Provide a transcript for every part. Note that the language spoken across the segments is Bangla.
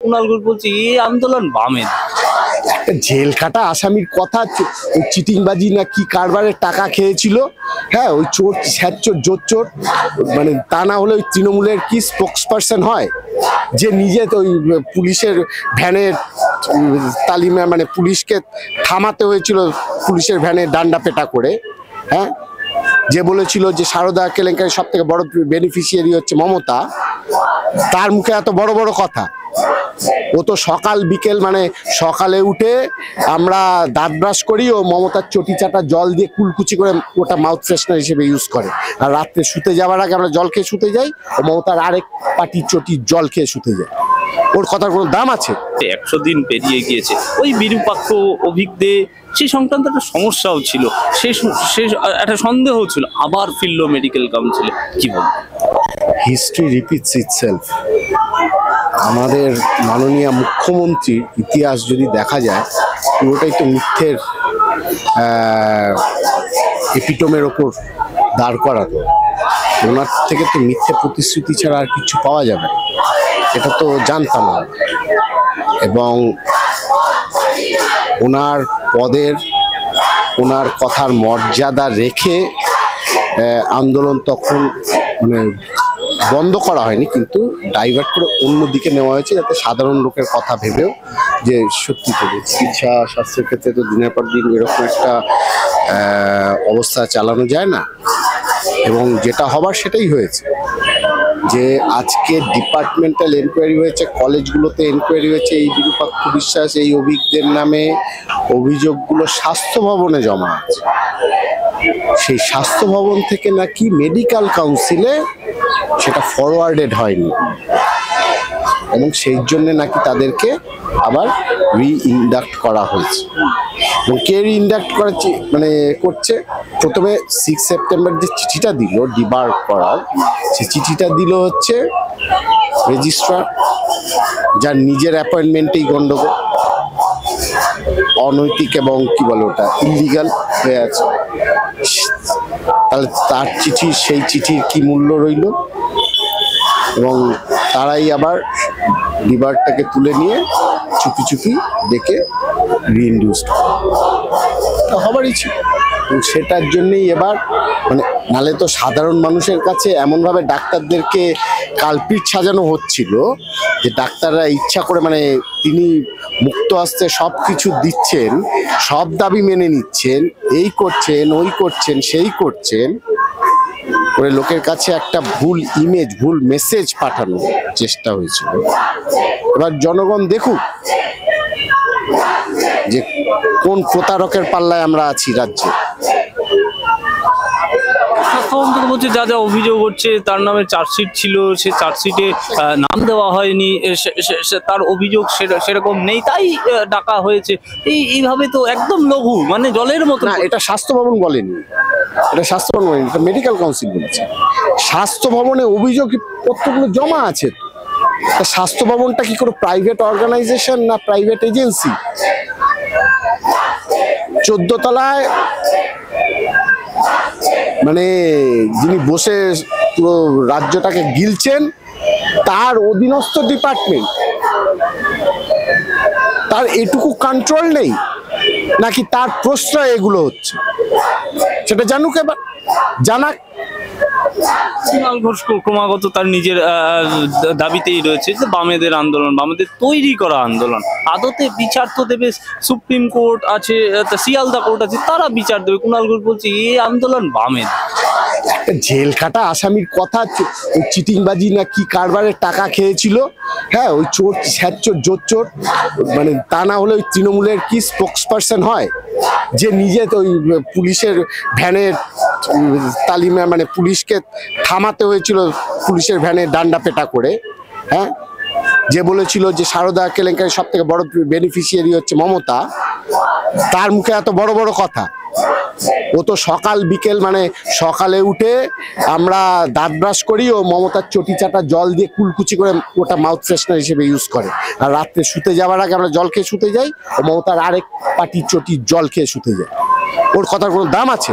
কুণাল ঘোষ বলছে এই আন্দোলন বামের। একটা জেল খাটা আসামির কথা, ওই চিটিংবাজি না কি কারবারের টাকা খেয়েছিল, হ্যাঁ ওই চোর ছ্যাচোর জোর চোর, মানে তা না হলে ওই তৃণমূলের কি স্পোক্স পার্সন হয় যে নিজে তো ওই পুলিশের ভ্যানের তালিমে, মানে পুলিশকে থামাতে হয়েছিল পুলিশের ভ্যানে ডান্ডা পেটা করে, হ্যাঁ যে বলেছিল যে সারদা কেলেঙ্কারির সব থেকে বড় বেনিফিশিয়ারি হচ্ছে মমতা, তার মুখে এত বড় বড় কথা। ও তো সকাল বিকেল, মানে সকালে উঠে আমরা দাঁত ব্রাশ করি, ও মমতার চটি চাটা জল দিয়ে কুলকুচি করে ওটা মাউথ ফ্রেশনার হিসেবে ইউজ করে, আর রাত্রে শুতে যাওয়ার আগে আমরা জল খেয়ে শুতে যাই, ও মমতার আরেক পাটি চটির জল খেয়ে শুতে যায়। ওর কথার কোনো দাম আছে? 100 দিন পেরিয়ে গিয়েছে, ওই বিরূপাক্ষ অভিজ্ঞে সেই সংক্রান্ত একটা সমস্যাও ছিল, সে একটা সন্দেহ ছিল, আবার ফিরল মেডিকেল কাউন্সিলে। কি বলবো? History repeats itself. আমাদের মাননীয় মুখ্যমন্ত্রীর ইতিহাস যদি দেখা যায়, পুরোটাই তো মিথ্যের এপিটমের ওপর দাঁড় করানো। ওনার থেকে তো মিথ্যে প্রতিশ্রুতি ছাড়া আর কিছু পাওয়া যাবে, এটা তো জানতাম না। এবং ওনার পদের, ওনার কথার মর্যাদা রেখে আন্দোলন তখন মানে বন্ধ করা হয়নি, কিন্তু ডাইভার্ট করে অন্যদিকে নেওয়া হয়েছে, যাতে সাধারণ লোকের কথা ভেবেও যে সত্যি তো চিকিৎসা স্বাস্থ্যের ক্ষেত্রে তো দিনের পর দিন এরকম একটা অবস্থা চালানো যায় না। এবং যেটা হবার সেটাই হয়েছে, যে আজকে ডিপার্টমেন্টাল এনকোয়ারি হয়েছে, কলেজগুলোতে এনকোয়ারি হয়েছে, এই বিরূপাক্ষ বিশ্বাস এই অভিজ্ঞদের নামে অভিযোগগুলো স্বাস্থ্য ভবনে জমা আছে। সেই স্বাস্থ্য ভবন থেকে নাকি মেডিকেল কাউন্সিলে সেটা ফরওয়ার্ডেড হয়নি, এবং সেই জন্য নাকি তাদেরকে আবার রি-ইন্ডাক্ট করা হয়েছে। এবং কে রি-ইন্ডাক্ট করাচ্ছে মানে করছে, প্রথমে 6 সেপ্টেম্বর যে চিঠিটা দিল ডিবার করার, সেই চিঠিটা দিল হচ্ছে রেজিস্ট্রার, যার নিজের অ্যাপয়েন্টমেন্টেই গন্ডগোল, অনৈতিক এবং কি বলে ওটা ইলিগাল হয়ে আছে। তাহলে তার চিঠি, সেই চিঠির কি মূল্য রইল? এবং তারাই আবার ডিবারটাকে তুলে নিয়ে চুপি চুপি ডেকে রিইনডিউসড হবারই ছিল। সেটার জন্যই এবার মানে, নালে তো সাধারণ মানুষের কাছে এমনভাবে ডাক্তারদেরকে কালপিট সাজানো হচ্ছিল যে ডাক্তাররা ইচ্ছা করে, মানে তিনি মুক্ত হস্তে সব কিছু দিচ্ছেন, সব দাবি মেনে নিচ্ছেন, এই করছেন ওই করছেন সেই করছেন করে লোকের কাছে একটা ভুল ইমেজ, ভুল মেসেজ পাঠানোর চেষ্টা হয়েছিল। এবার জনগণ দেখুক যে কোন প্রতারকের পাল্লায় আমরা আছি রাজ্যে। স্বাস্থ্য বলছে যা যা অভিযোগ হচ্ছে, তার নামে চার্জশিট ছিল, সে চার্জশিটে নাম দেওয়া হয়নি, তার অভিযোগ সেরকম নেই, তাই ডাকা হয়েছে। এইভাবে তো একদম লঘু, মানে জলের মতো। না, এটা স্বাস্থ্য ভবন বলেনি, এটা স্বাস্থ্য ভবন বলেনি, এটা মেডিকেল কাউন্সিল বলেছে। স্বাস্থ্য ভবনে অভিযোগ পত্রগুলো জমা আছে। স্বাস্থ্য ভবনটা কি কোনো প্রাইভেট অর্গানাইজেশন না প্রাইভেট এজেন্সি? 14 তলায় মানে যিনি বসে পুরো রাজ্যটাকে গিলছেন, তার অধীনস্থ ডিপার্টমেন্ট, তার এটুকু কন্ট্রোল নেই নাকি তার প্রশ্রয় এগুলো হচ্ছে? সেটা জানুক, এবার জানাক। কুণাল ঘোষ ক্রমাগত তার নিজের দাবিতেই রয়েছে যে বামেদের আন্দোলন, বামেদের তৈরি করা আন্দোলন। আদতে বিচার তো দেবে সুপ্রিম কোর্ট আছে, শিয়ালদা কোর্ট আছে, তারা বিচার দেবে। কুণাল ঘোষ বলছে এই আন্দোলন বামের। একটা জেল খাটা আসামির কথা, ওই চিটিংবাজি না কি কারবারের টাকা খেয়েছিল, হ্যাঁ ওই চোর ছ্যাচোর জোর চোর, মানে তা না হলে ওই তৃণমূলের কি স্পোক্স পার্সন হয় যে নিজে তো ওই পুলিশের ভ্যানের তালিমে, মানে পুলিশকে থামাতে হয়েছিল পুলিশের ভ্যানে ডান্ডা পেটা করে, হ্যাঁ যে বলেছিল যে সারদা কেলেঙ্কারির সব থেকে বড় বেনিফিশিয়ারি হচ্ছে মমতা, তার মুখে এত বড় বড় কথা। ও তো সকাল বিকেল, মানে সকালে উঠে আমরা দাঁত ব্রাশ করি, ও মমতার চটি চাটা জল দিয়ে কুলকুচি করে ওটা মাউথ ফ্রেশনার হিসেবে ইউজ করে, আর রাত্রে শুতে যাওয়ার আগে আমরা জল খেয়ে শুতে যাই, ও মমতার আরেক পাটি চটির জল খেয়ে শুতে যায়। ওর কথার কোনো দাম আছে?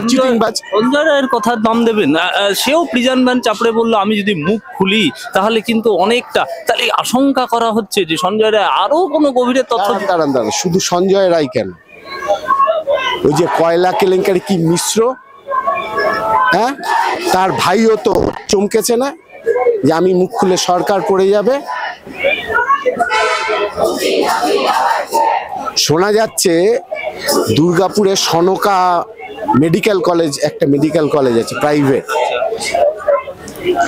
চিটিংবাজ। সঞ্জয় রায়ের কথার দাম দেবেন? সেও প্রিজন ভ্যান চাপড়ে বললো আমি যদি মুখ খুলি তাহলে কিন্তু অনেকটা, তাহলে আশঙ্কা করা হচ্ছে যে সঞ্জয় রায় আরো কোনো গভীরে তথ্য। দাঁড়ান, শুধু সঞ্জয় রায় কেন, ওই যে কয়লা কেলেঙ্কারি কি মিশ্র, হ্যাঁ, তার ভাইও তো চমকেছে না যে আমি মুখ খুলে সরকার পড়ে যাবে। শোনা যাচ্ছে দুর্গাপুরে সনকা মেডিকেল কলেজ, একটা মেডিকেল কলেজ আছে প্রাইভেট,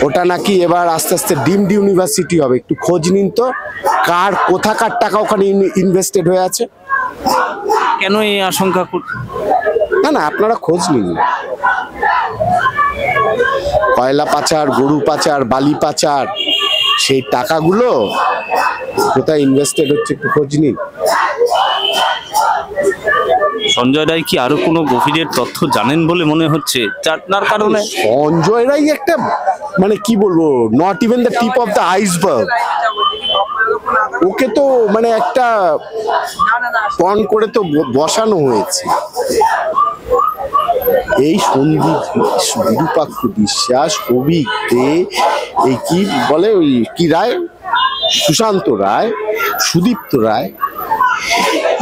ওটা নাকি এবার আস্তে আস্তে ডিমড ইউনিভার্সিটি হবে। একটু খোঁজ নিন তো কার কোথাকার টাকা ওখানে ইনভেস্টেড হয়ে আছে। কেন এই আশঙ্কা করছে? না, আপনারা খোঁজ নিন। কয়লা পাচার, গরু পাচার, বালি পাচার, সেই টাকাগুলো কোথায় ইনভেস্টেড হচ্ছে একটু খোঁজ নিন। সঞ্জয় রায় কি আরো কোনো গভীরের তথ্য জানেন বলে মনে হচ্ছে যার কারণে? সঞ্জয় রায় একটা মানে কি বলবো, not even the tip of the iceberg. Okay তো মানে একটা পণ করে তো বসানো হয়েছে। এই সন্দীপ, বিরূপাক্ষ বিশ্বাস, অভিক দে, এই কি বলে ওই কি Roy, Sushanta Roy, Sudipta Roy,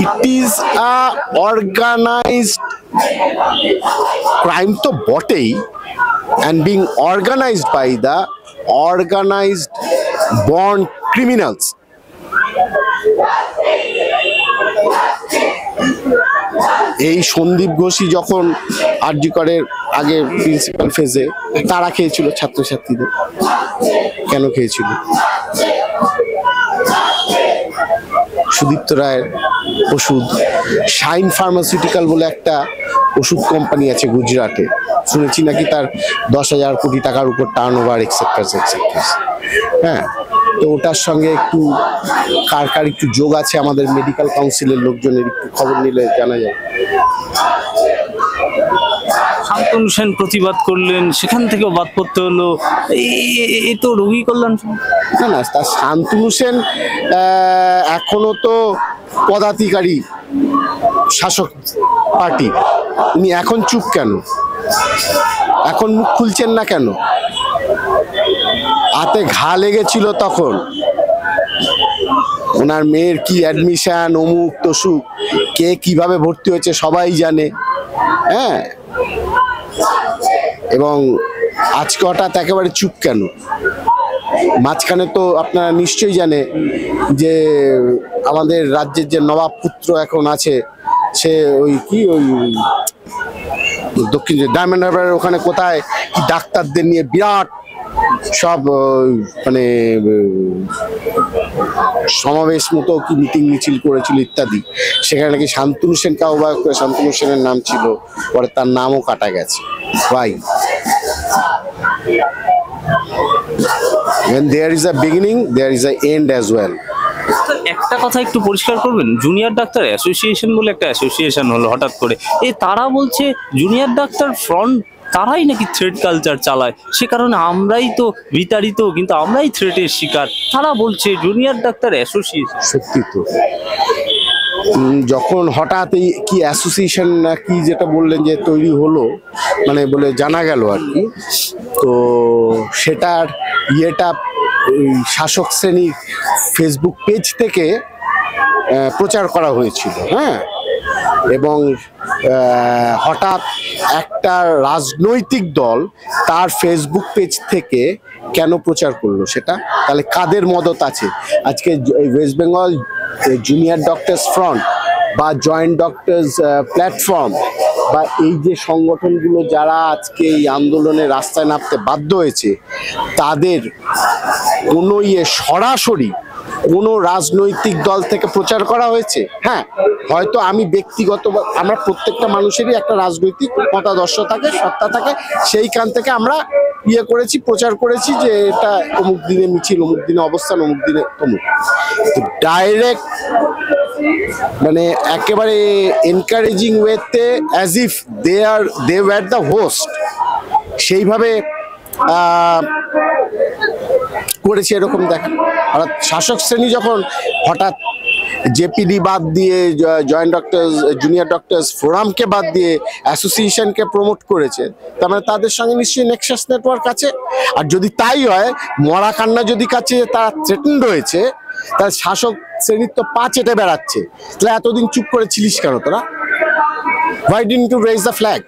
it is a organised crime তো বটেই, and being organized by the organized born criminals. এই সন্দীপ ঘোষই যখন আরজি করের আগে প্রিন্সিপাল ফেজে তারা খেয়েছিল ছাত্রছাত্রীদের, কেন খেয়েছিল? সুদীপ্ত রায়ের ওষুধ, শাইন ফার্মাসিউটিক্যাল বলে একটা ওষুধ কোম্পানি আছে গুজরাটে, শুনেছি নাকি তার 10,000 কোটি টাকার উপর টার্ন ওভার এক্সেট্রা। হ্যাঁ, তো ওটার সঙ্গে একটু কার একটু যোগ আছে আমাদের মেডিকেল কাউন্সিলের লোকজনের, একটু খবর নিলে জানা যায়। শান্তনু সেন প্রতিবাদ করলেন, সেখান থেকেও বাদ পড়তে হলো, এই তো রোগী কল্যাণ। না, তার শান্তনু সেন এখনো তো পদাধিকারী শাসক পার্টি, উনি এখন চুপ কেন, এখন মুখ খুলছেন না কেন? হাতে ঘা লেগেছিল তখন, ওনার মেয়ের কি অ্যাডমিশন, অমুক তসুক, কে কিভাবে ভর্তি হয়েছে সবাই জানে। হ্যাঁ, এবং আজকে হঠাৎ একেবারে চুপ কেন? মাঝখানে তো আপনারা নিশ্চয়ই জানে যে আমাদের রাজ্যের যে নবাব পুত্র এখন আছে, সে ওই কি ওই দক্ষিণ ডায়মন্ড হারবারের ওখানে কোথায় ডাক্তারদের নিয়ে বিরাট সব মানে সমাবেশ মতো কি মিটিং মিছিল করেছিল ইত্যাদি, সেখানে নাকি শান্তনু সেনকে আহ্বায়ক করে শান্তনু সেনের নাম ছিল, পরে তার নামও কাটা গেছে। ভাই, when there is a beginning there is a end as well. একটা কথা একটু পরিষ্কার করবেন, জুনিয়র ডাক্তার অ্যাসোসিয়েশন বলে একটা অ্যাসোসিয়েশন হলো হঠাৎ করে, তারা বলছে জুনিয়র ডাক্তার ফ্রন্ট, তারাই নাকি থ্রেড কালচার চালায়, সে কারণে আমরাই তো বিতাড়িত, কিন্তু আমরাই থ্রেটের শিকার, তারা বলছে জুনিয়র ডাক্তার অ্যাসোসিয়েশন। সত্যি তো, যখন হঠাৎ এই কি অ্যাসোসিয়েশন না কি যেটা বললেন যে তৈরি হলো, মানে বলে জানা গেল আর কি, তো সেটার ইয়েটা শাসক শ্রেণীর ফেসবুক পেজ থেকে প্রচার করা হয়েছিল। হ্যাঁ, এবং হঠাৎ একটা রাজনৈতিক দল তার ফেসবুক পেজ থেকে কেন প্রচার করলো সেটা? তাহলে কাদের মদত আছে? আজকে West Bengal junior doctors front বা জয়েন্ট ডক্টরস প্ল্যাটফর্ম বা এই যে সংগঠনগুলো যারা আজকে এই আন্দোলনে রাস্তায় নামতে বাধ্য হয়েছে, তাদের কোনো সরাসরি কোনো রাজনৈতিক দল থেকে প্রচার করা হয়েছে? হ্যাঁ, হয়তো আমি ব্যক্তিগত, আমরা প্রত্যেকটা মানুষেরই একটা রাজনৈতিক মতাদর্শ থাকে, সত্তা থাকে, সেইখান থেকে আমরা করেছি, প্রচার করেছি যে এটা অমুক দিনে মিছিল, অমুক দিনে অবস্থান, অমুক দিনে অমুক। তো ডাইরেক্ট মানে একেবারে এনকারেজিং ওয়েতে as if they were the host, সেইভাবে করেছে এরকম দেখা। অর্থাৎ শাসক শ্রেণী যখন হঠাৎ জেপিডি বাদ দিয়ে, জয়েন্ট ডক্টরস জুনিয়র ডক্টরস ফোরামকে বাদ দিয়ে অ্যাসোসিয়েশনকে প্রমোট করেছে, তার মানে তাদের সঙ্গে নিশ্চয়ই নেক্সাস নেটওয়ার্ক আছে। আর যদি তাই হয়, মরা কান্না যদি কাছে তারা থ্রেটেন্ড হয়েছে, তার শাসক শ্রেণীর তো পা চেটে বেড়াচ্ছে, তাহলে এতদিন চুপ করে ছিলিস কেন তোরা? Why didn't you raise the flag?